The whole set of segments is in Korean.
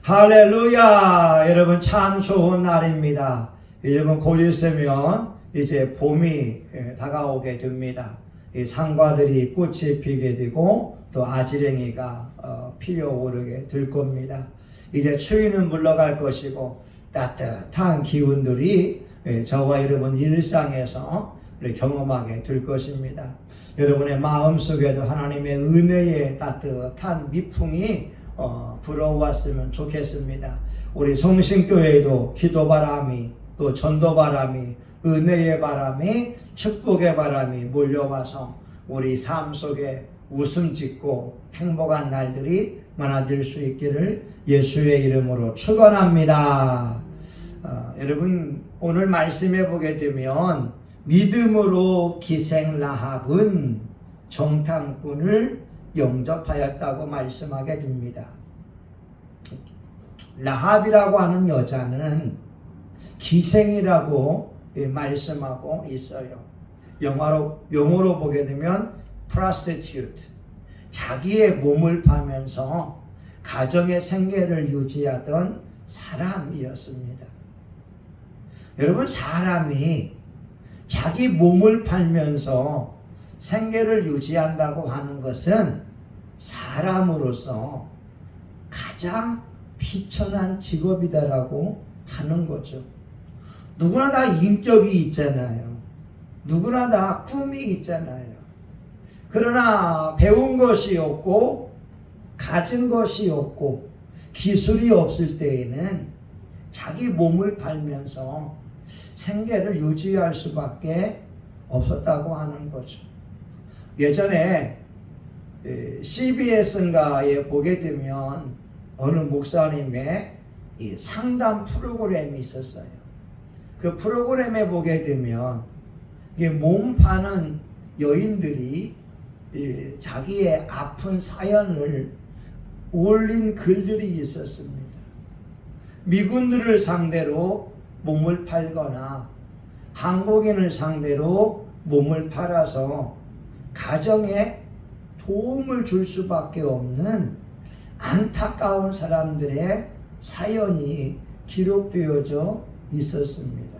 할렐루야! 여러분 참 좋은 날입니다. 여러분 곧 있으면 이제 봄이 다가오게 됩니다. 이 상과들이 꽃이 피게 되고 또 아지랭이가 피어오르게 될 겁니다. 이제 추위는 물러갈 것이고 따뜻한 기운들이 저와 여러분 일상에서 경험하게 될 것입니다. 여러분의 마음속에도 하나님의 은혜의 따뜻한 미풍이 불어왔으면 좋겠습니다. 우리 성신교회도 기도바람이 또 전도바람이 은혜의 바람이 축복의 바람이 몰려와서 우리 삶 속에 웃음 짓고 행복한 날들이 많아질 수 있기를 예수의 이름으로 축원합니다. 여러분 오늘 말씀해 보게 되면 믿음으로 기생 라합은 정탐꾼을 영접하였다고 말씀하게 됩니다. 라합이라고 하는 여자는 기생이라고 말씀하고 있어요. 영어로 보게 되면 prostitute, 자기의 몸을 파면서 가정의 생계를 유지하던 사람이었습니다. 여러분 사람이 자기 몸을 팔면서 생계를 유지한다고 하는 것은 사람으로서 가장 비천한 직업이다라고 하는 거죠. 누구나 다 인격이 있잖아요. 누구나 다 꿈이 있잖아요. 그러나 배운 것이 없고 가진 것이 없고 기술이 없을 때에는 자기 몸을 팔면서 생계를 유지할 수밖에 없었다고 하는 거죠. 예전에 CBS인가에 보게 되면 어느 목사님의 이 상담 프로그램이 있었어요. 그 프로그램에 보게 되면 몸 파는 여인들이 자기의 아픈 사연을 올린 글들이 있었습니다. 미군들을 상대로 몸을 팔거나 한국인을 상대로 몸을 팔아서 가정에 도움을 줄 수밖에 없는 안타까운 사람들의 사연이 기록되어져 있었습니다.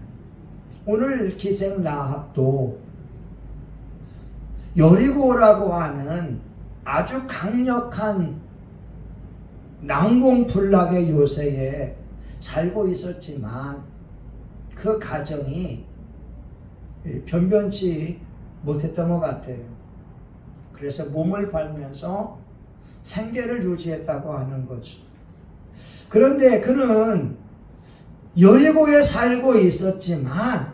오늘 기생 라합도 여리고라고 하는 아주 강력한 난공불락의 요새에 살고 있었지만 그 가정이 변변치 못했던 것 같아요. 그래서 몸을 팔면서 생계를 유지했다고 하는 거죠. 그런데 그는 여리고에 살고 있었지만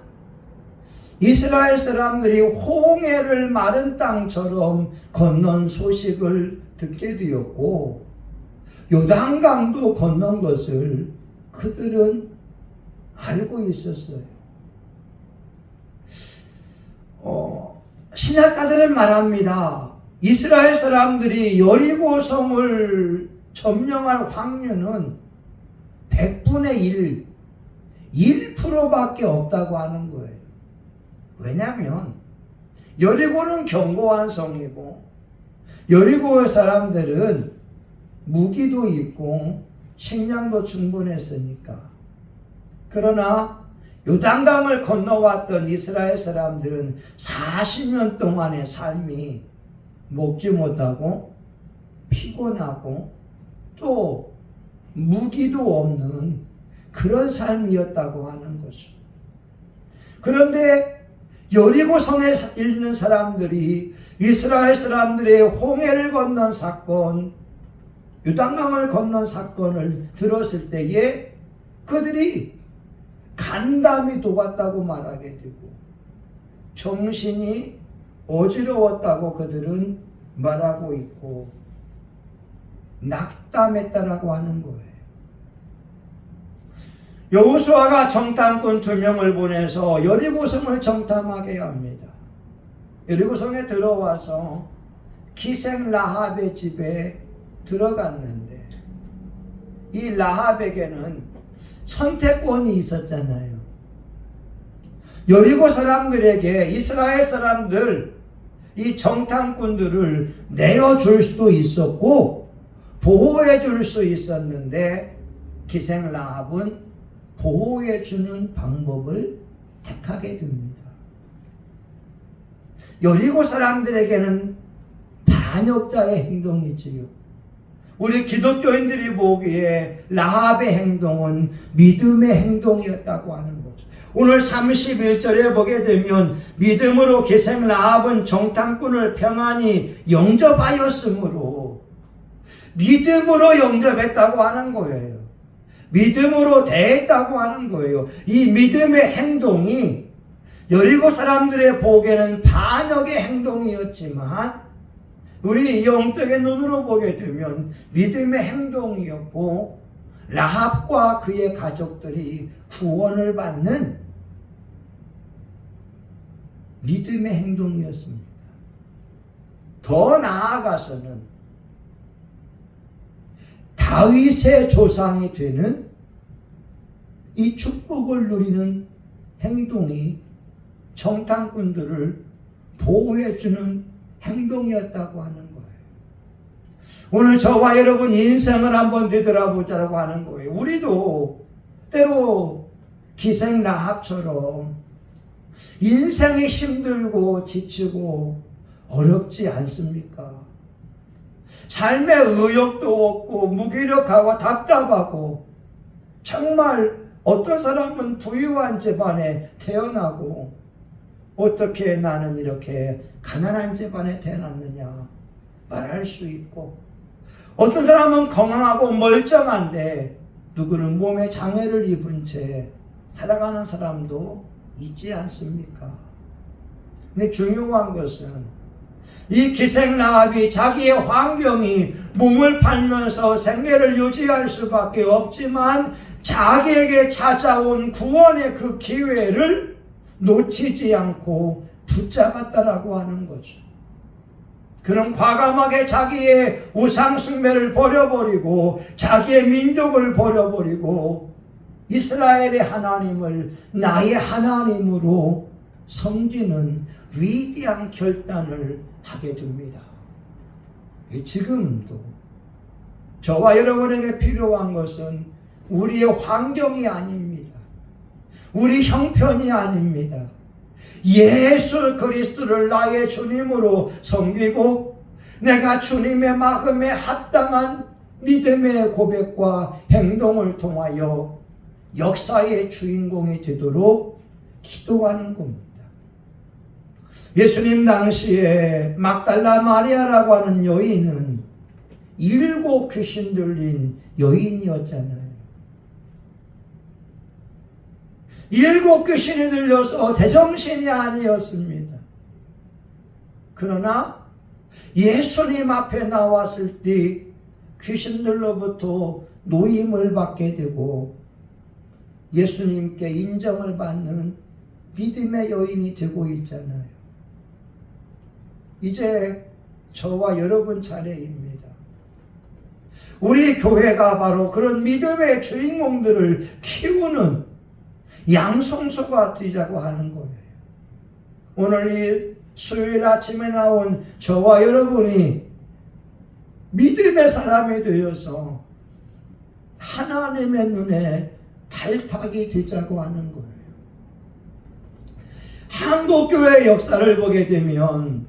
이스라엘 사람들이 홍해를 마른 땅처럼 건넌 소식을 듣게 되었고 요단강도 건넌 것을 그들은 알고 있었어요. 신학자들은 말합니다. 이스라엘 사람들이 여리고 성을 점령할 확률은 100분의 1%밖에 없다고 하는 거예요. 왜냐하면 여리고는 견고한 성이고 여리고의 사람들은 무기도 있고 식량도 충분했으니까. 그러나 요단강을 건너왔던 이스라엘 사람들은 40년 동안의 삶이 먹지 못하고 피곤하고 또 무기도 없는 그런 삶이었다고 하는 거죠. 그런데 여리고 성에 있는 사람들이 이스라엘 사람들의 홍해를 건넌 사건, 요단강을 건넌 사건을 들었을 때에 그들이 간담이 녹았다고 말하게 되고 정신이 어지러웠다고 그들은 말하고 있고 낙담했다라고 하는 거예요. 여호수아가 정탐꾼 2명을 보내서 여리고성을 정탐하게 합니다. 여리고성에 들어와서 기생 라합의 집에 들어갔는데 이 라합에게는 선택권이 있었잖아요. 여리고 사람들에게 이스라엘 사람들 이 정탐꾼들을 내어줄 수도 있었고 보호해 줄 수 있었는데 기생 라합은 보호해 주는 방법을 택하게 됩니다. 여리고 사람들에게는 반역자의 행동이지요. 우리 기독교인들이 보기에 라합의 행동은 믿음의 행동이었다고 하는 거죠. 오늘 31절에 보게 되면 믿음으로 기생 라합은 정탐꾼을 평안히 영접하였으므로, 믿음으로 영접했다고 하는 거예요. 믿음으로 대했다고 하는 거예요. 이 믿음의 행동이 여리고 사람들의 보기에는 반역의 행동이었지만 우리 영적인 눈으로 보게 되면 믿음의 행동이었고, 라합과 그의 가족들이 구원을 받는 믿음의 행동이었습니다. 더 나아가서는 다윗의 조상이 되는 이 축복을 누리는 행동이 정탐꾼들을 보호해주는 행동이었다고 하는 거예요. 오늘 저와 여러분 인생을 한번 되돌아보자고 하는 거예요. 우리도 때로 기생 라합처럼 인생이 힘들고 지치고 어렵지 않습니까? 삶에 의욕도 없고 무기력하고 답답하고, 정말 어떤 사람은 부유한 집안에 태어나고 어떻게 나는 이렇게 가난한 집안에 태어났느냐 말할 수 있고, 어떤 사람은 건강하고 멀쩡한데 누구는 몸에 장애를 입은 채 살아가는 사람도 있지 않습니까? 근데 중요한 것은 이 기생 라합이 자기의 환경이 몸을 팔면서 생계를 유지할 수밖에 없지만 자기에게 찾아온 구원의 그 기회를 놓치지 않고 붙잡았다라고 하는 거죠. 그는 과감하게 자기의 우상 숭배를 버려버리고 자기의 민족을 버려버리고 이스라엘의 하나님을 나의 하나님으로 섬기는 위대한 결단을 하게 됩니다. 지금도 저와 여러분에게 필요한 것은 우리의 환경이 아닙니다. 우리 형편이 아닙니다. 예수 그리스도를 나의 주님으로 섬기고 내가 주님의 마음에 합당한 믿음의 고백과 행동을 통하여 역사의 주인공이 되도록 기도하는 겁니다. 예수님 당시에 막달라 마리아라고 하는 여인은 7 귀신 들린 여인이었잖아요. 7 귀신이 들려서 제정신이 아니었습니다. 그러나 예수님 앞에 나왔을 때 귀신들로부터 노임을 받게 되고 예수님께 인정을 받는 믿음의 여인이 되고 있잖아요. 이제 저와 여러분 차례입니다. 우리 교회가 바로 그런 믿음의 주인공들을 키우는 양성소가 되자고 하는 거예요. 오늘 이 수요일 아침에 나온 저와 여러분이 믿음의 사람이 되어서 하나님의 눈에 발탁이 되자고 하는 거예요. 한국교회 역사를 보게 되면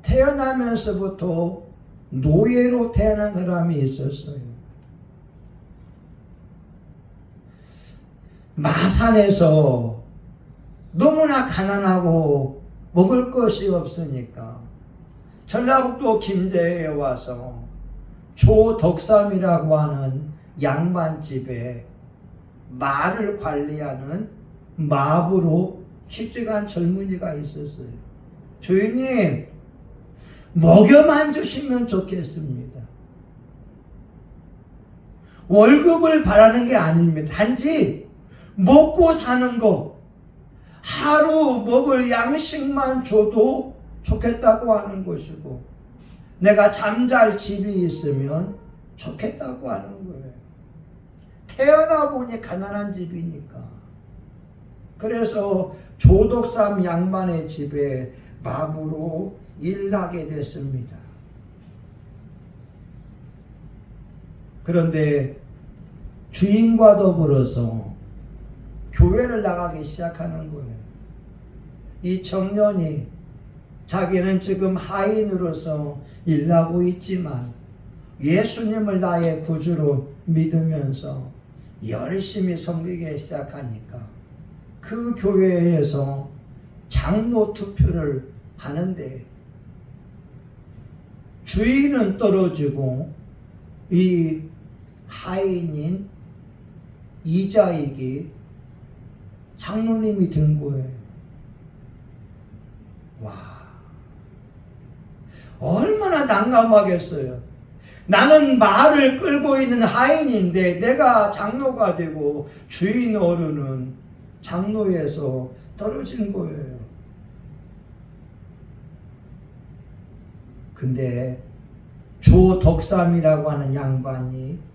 태어나면서부터 노예로 태어난 사람이 있었어요. 마산에서 너무나 가난하고 먹을 것이 없으니까 전라북도 김제에 와서 조덕삼이라고 하는 양반집에 말을 관리하는 마부로 취직한 젊은이가 있었어요. 주인님, 먹여만 주시면 좋겠습니다. 월급을 바라는 게 아닙니다. 단지 먹고 사는 거, 하루 먹을 양식만 줘도 좋겠다고 하는 것이고, 내가 잠잘 집이 있으면 좋겠다고 하는 거예요. 태어나 보니 가난한 집이니까. 그래서 조덕삼 양반의 집에 마부로 일하게 됐습니다. 그런데 주인과 더불어서 교회를 나가기 시작하는 거예요. 이 청년이 자기는 지금 하인으로서 일하고 있지만 예수님을 나의 구주로 믿으면서 열심히 섬기기 시작하니까 그 교회에서 장로 투표를 하는데 주인은 떨어지고 이 하인인 이자익이 장로님이 된 거예요. 와, 얼마나 난감하겠어요. 나는 말을 끌고 있는 하인인데 내가 장로가 되고 주인 어른은 장로에서 떨어진 거예요. 근데 조덕삼이라고 하는 양반이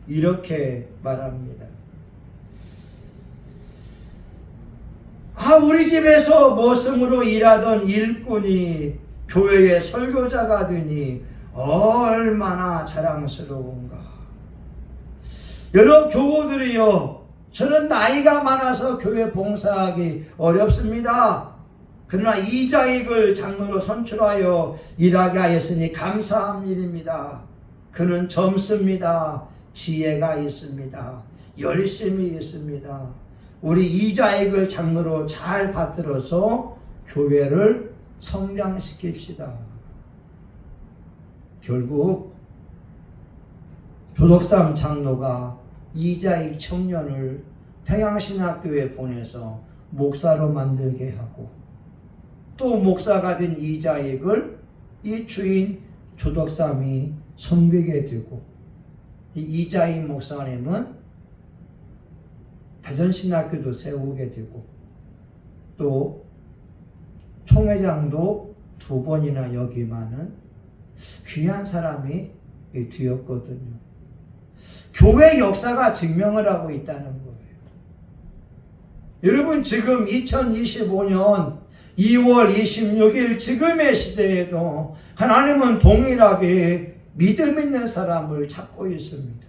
이렇게 말합니다. 우리 집에서 머슴으로 일하던 일꾼이 교회의 설교자가 되니 얼마나 자랑스러운가. 여러 교우들이여, 저는 나이가 많아서 교회 봉사하기 어렵습니다. 그러나 이자익을 장로로 선출하여 일하게 하였으니 감사한 일입니다. 그는 젊습니다. 지혜가 있습니다. 열심히 있습니다. 우리 이자익을 장로로 잘 받들어서 교회를 성장시킵시다. 결국 조덕삼 장로가 이자익 청년을 평양신학교에 보내서 목사로 만들게 하고, 또 목사가 된 이자익을 이 주인 조덕삼이 섬기게 되고, 이 이자익 목사님은 대전신학교도 세우게 되고, 또 총회장도 2번이나 역임하는 귀한 사람이 되었거든요. 교회 역사가 증명을 하고 있다는 거예요. 여러분, 지금 2025년 2월 26일 지금의 시대에도 하나님은 동일하게 믿음 있는 사람을 찾고 있습니다.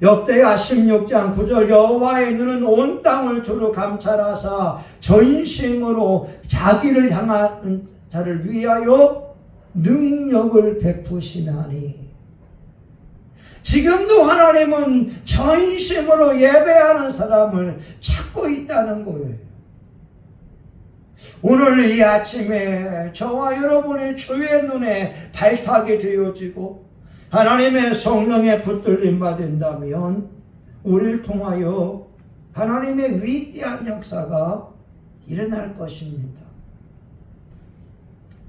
역대하 16장 9절 여호와의 눈은 온 땅을 두루 감찰하사 전심으로 자기를 향하는 자를 위하여 능력을 베푸시나니. 지금도 하나님은 전심으로 예배하는 사람을 찾고 있다는 거예요. 오늘 이 아침에 저와 여러분의 주의 눈에 발탁이 되어지고 하나님의 성령에 붙들림 받는다면 우리를 통하여 하나님의 위대한 역사가 일어날 것입니다.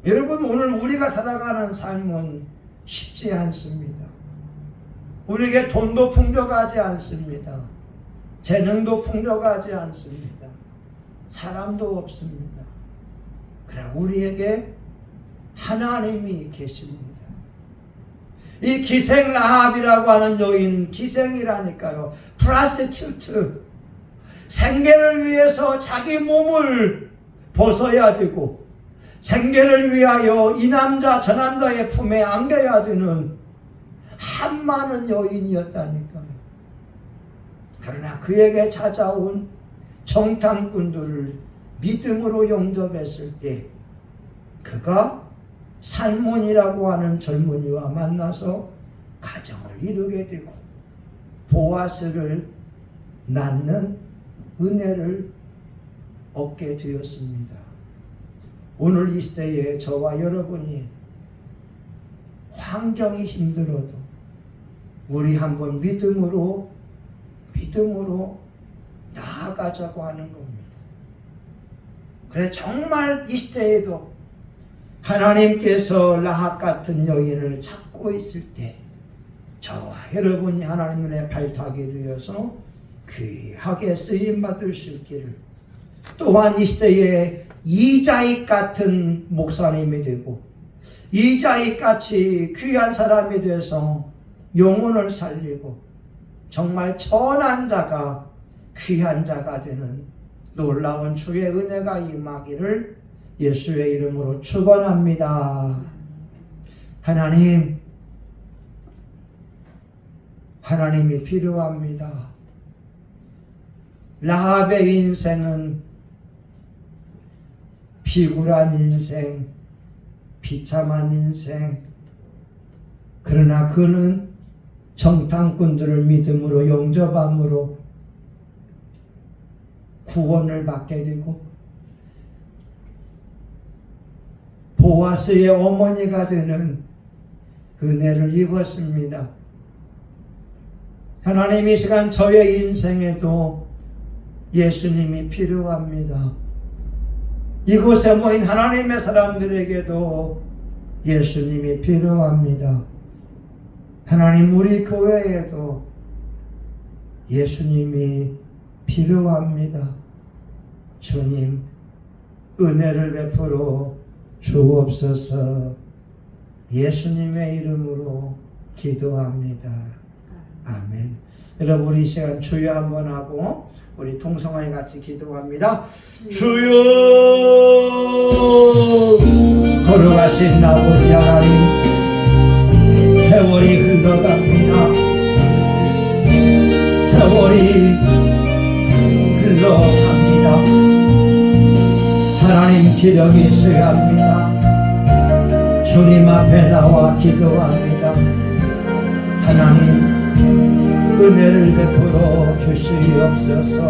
여러분, 오늘 우리가 살아가는 삶은 쉽지 않습니다. 우리에게 돈도 풍족하지 않습니다. 재능도 풍족하지 않습니다. 사람도 없습니다. 그러나 우리에게 하나님이 계십니다. 이 기생 라합이라고 하는 여인, 기생이라니까요. 프라스티튜트. 생계를 위해서 자기 몸을 벗어야 되고 생계를 위하여 이 남자 저 남자의 품에 안겨야 되는 한많은 여인이었다니까요. 그러나 그에게 찾아온 정탐꾼들을 믿음으로 영접했을 때 그가 살몬이라고 하는 젊은이와 만나서 가정을 이루게 되고 보아스를 낳는 은혜를 얻게 되었습니다. 오늘 이 시대에 저와 여러분이 환경이 힘들어도 우리 한번 믿음으로 나아가자고 하는 겁니다. 그래, 정말 이 시대에도 하나님께서 라합 같은 여인을 찾고 있을 때 저와 여러분이 하나님 눈에 발탁이 되어서 귀하게 쓰임받을 수 있기를, 또한 이 시대에 이자익 같은 목사님이 되고 이자익 같이 귀한 사람이 되어서 영혼을 살리고 정말 천한 자가 귀한 자가 되는 놀라운 주의 은혜가 임하기를 예수의 이름으로 축원합니다. 하나님, 하나님이 필요합니다. 라합의 인생은 비굴한 인생, 비참한 인생, 그러나 그는 정탐꾼들을 믿음으로 영접함으로 구원을 받게 되고 보아스의 어머니가 되는 은혜를 입었습니다. 하나님 이 시간 저의 인생에도 예수님이 필요합니다. 이곳에 모인 하나님의 사람들에게도 예수님이 필요합니다. 하나님 우리 교회에도 예수님이 필요합니다. 주님 은혜를 베풀어 주옵소서. 예수님의 이름으로 기도합니다. 아멘. 여러분 우리 이 시간 주여 한번 하고 우리 통성하여 같이 기도합니다. 주여 걸어가신 아버지 하나님, 세월이 흘러갑니다. 세월이 흘러갑니다. 하나님 기력이 있어야 합니다. 주님 앞에 나와 기도합니다. 하나님 은혜를 베풀어 주시옵소서.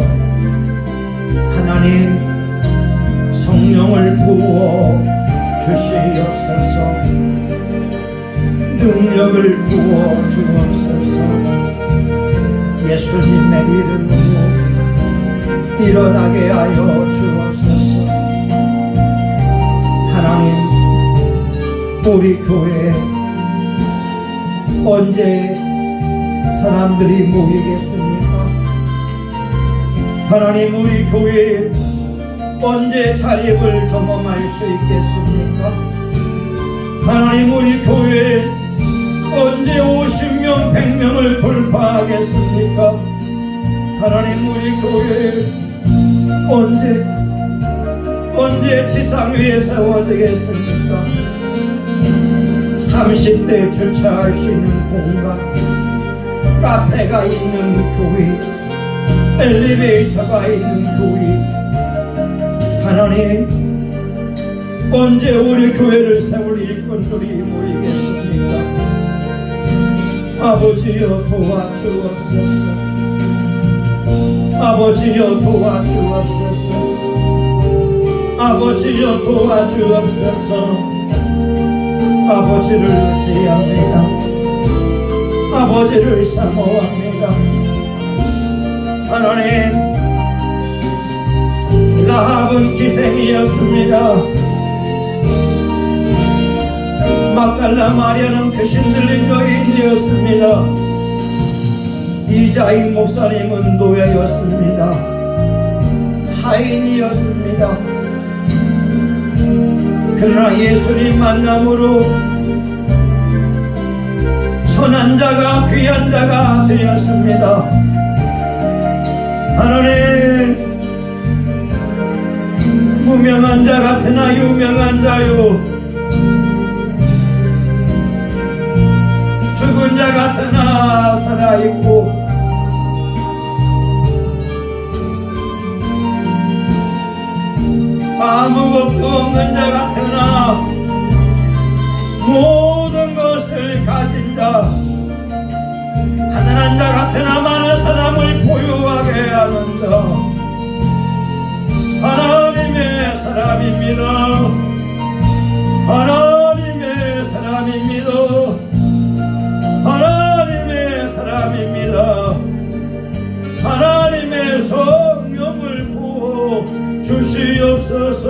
하나님 성령을 부어 주시옵소서. 능력을 부어 주옵소서. 예수님의 이름으로 일어나게 하여 주옵소서. 하나님 우리 교회에 언제 사람들이 모이겠습니까? 하나님 우리 교회에 언제 자립을 경험할 수 있겠습니까? 하나님 우리 교회에 언제 50명 100명을 돌파하겠습니까? 하나님 우리 교회에 언제 지상 위에 세워지겠습니까? 30대 주차할 수 있는 공간, 카페가 있는 교회, 엘리베이터가 있는 교회, 하나님 언제 우리 교회를 세울 일꾼들이 모이겠습니까? 아버지여 도와주옵소서. 아버지여 도와주옵소서. 아버지여 도와주옵소서. 아버지를 의지합니다. 아버지를 사모합니다. 하나님 라합은 기생이었습니다. 막달라 마리아는 귀신 들린 여인이었습니다. 이자익 목사님은 노예였습니다. 하인이었습니다. 그러나 예수님 만남으로 선한 자가 귀한 자가 되었습니다. 하나님 무명한 자 같으나 유명한 자요, 죽은 자 같으나 살아있고 아무것도 없는 자 같으나 모든 것을 가진 자, 가난한 자 같으나 많은 사람을 보유하게 하는 자, 하나님의 사람입니다. 하나님의 사람입니다. 하나님의 사람입니다. 하나님의 성령을 부어 주시옵소서.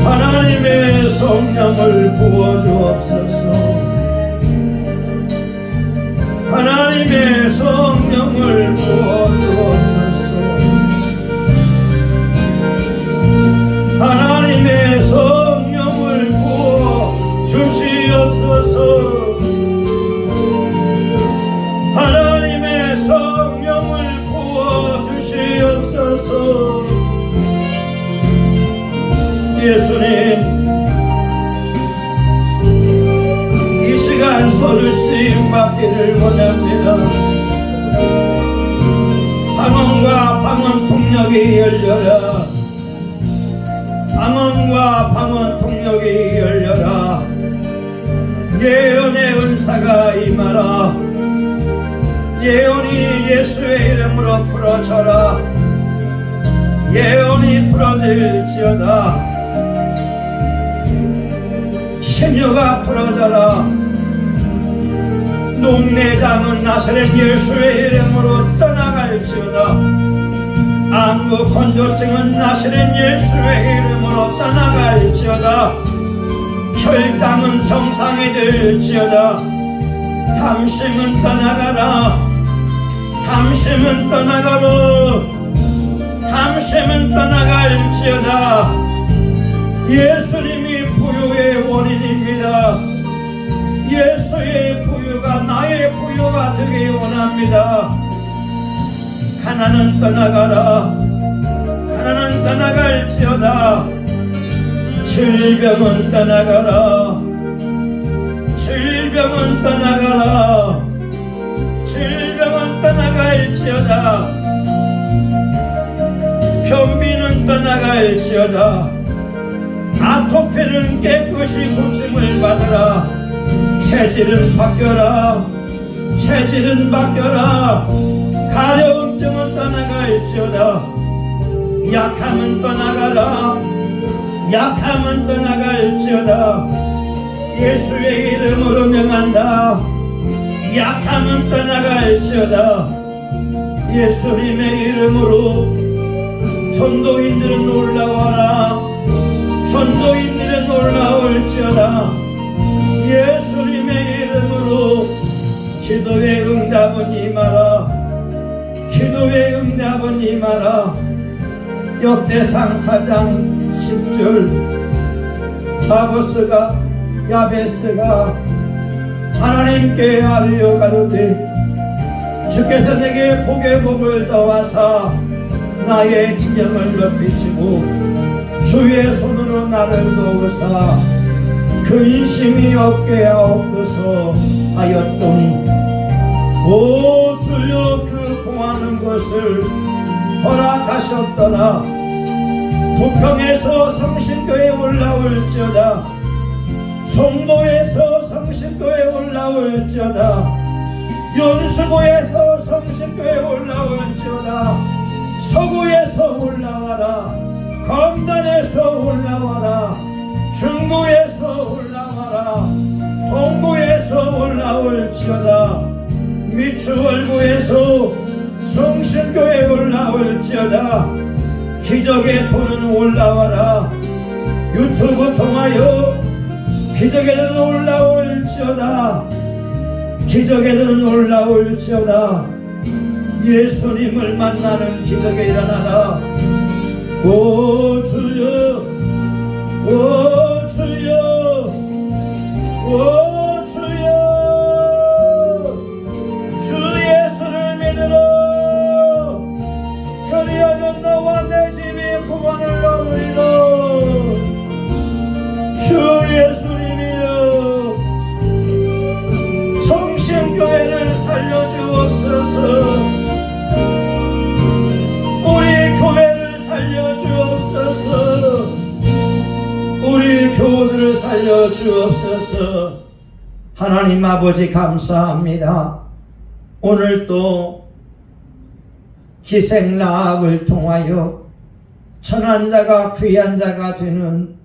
하나님의 성령을 부어 주옵소서. 하나님의 성령을 부어 주옵소서. 하나님의 성령을 부어 주시옵소서. 하나님의 성령을 부어 주시옵소서. 예수님 이 시간 서로 쓰임받기를 원합니다. 방언과 방언 통역이 열려라. 방언과 방언 통역이 열려라. 예언의 은사가 임하라. 예언이 예수의 이름으로 풀어져라. 예언이 풀어질지어다. 신유가 풀어져라. 녹내장은 나사렛 예수의 이름으로 떠나갈지어다. 안구 건조증은 나사렛 예수의 이름으로 떠나갈지어다. 혈당은 정상이 될지어다. 탐심은 떠나가라. 탐심은 떠나가라. 탐심은 떠나갈지어다. 예수님이 부유의 원인입니다. 예수의 부유가 나의 부유가 되기 원합니다. 가난은 떠나가라. 가난은 떠나갈지어다. 질병은 떠나가라. 질병은 떠나가라. 질병은 떠나갈지어다. 변비는 떠나갈지어다. 아토피는 깨끗이 고침을 받으라. 체질은 바뀌어라. 체질은 바뀌어라. 가려움증은 떠나갈지어다. 약함은 떠나가라. 약함은 떠나갈지어다. 예수의 이름으로 명한다. 약함은 떠나갈지어다. 예수님의 이름으로 전도인들은 올라와라. 전도인들은 올라올지어다. 예수님의 이름으로 기도의 응답은 임하라. 기도의 응답은 임하라. 역대상 4장 10절 아보스가 야베스가 하나님께 아뢰어 가로되 주께서 내게 복의 복을 더하사 나의 지경을 넓히시고 주의 손으로 나를 도우사 근심이 없게 하옵소서 하였더니 오 주여 그 공하는 것을 허락하셨더라. 부평에서 성신교에 올라올지어다. 송도에서 성신교에 올라올지어다. 연수구에서 성신교에 올라올지어다. 서구에서 올라와라. 검단에서 올라와라. 중구에서 올라와라. 동구에서 올라올지어다. 미추홀구에서 성신교에 올라올지어다. 기적의 돈은 올라와라. 유튜브 통하여 기적에는 올라올지어다. 기적에는 올라올지어다. 예수님을 만나는 기적에 일어나라. 오 주여 오 주여 오 주여 주 예수를 믿으라. 그리하면 너와 내 집이 구원을 얻으리라. 주 예수님이여 성신교회를 살려주옵소서. 우리 교회를 살려주옵소서. 우리 교우들을 살려주옵소서. 하나님 아버지 감사합니다. 오늘 또 기생라합을 통하여 천한 자가 귀한 자가 되는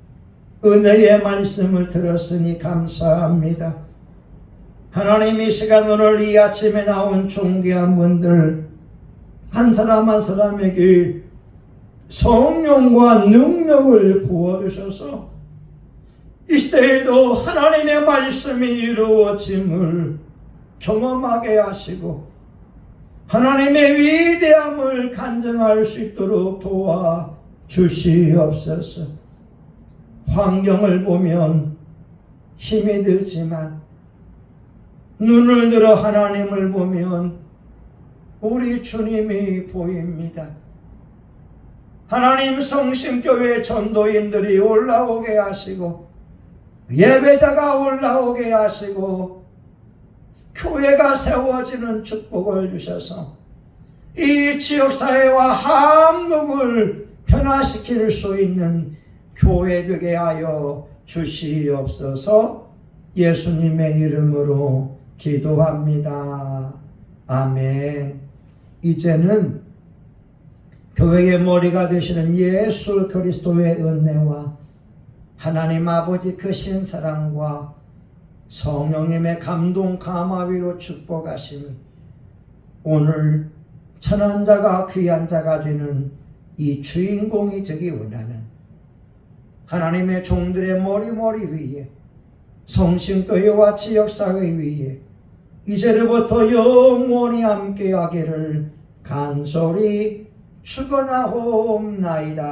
은혜의 말씀을 들었으니 감사합니다. 하나님 이 시간 오늘 이 아침에 나온 존귀한 분들 한 사람 한 사람에게 성령과 능력을 부어주셔서 이 시대에도 하나님의 말씀이 이루어짐을 경험하게 하시고 하나님의 위대함을 간증할 수 있도록 도와주시옵소서. 환경을 보면 힘이 들지만 눈을 들어 하나님을 보면 우리 주님이 보입니다. 하나님 성신교회 전도인들이 올라오게 하시고 예배자가 올라오게 하시고 교회가 세워지는 축복을 주셔서 이 지역사회와 한국을 변화시킬 수 있는 교회 되게 하여 주시옵소서. 예수님의 이름으로 기도합니다. 아멘. 이제는 교회의 머리가 되시는 예수 그리스도의 은혜와 하나님 아버지 크신 사랑과 성령님의 감동 감화위로 축복하심이 오늘 천한 자가 귀한 자가 되는 이 주인공이 되기 원하는 하나님의 종들의 머리 위에 성신교회와 지역사회 위에 이제로부터 영원히 함께하기를 간절히 축원하옵나이다.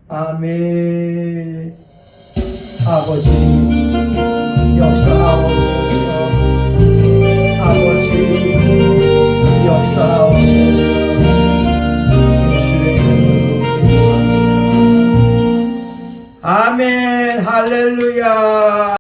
아멘. 아버지 역사하옵소서. 아버지 역사하옵소서. 예수의 이름으로 기도합니다. 아멘. 할렐루야.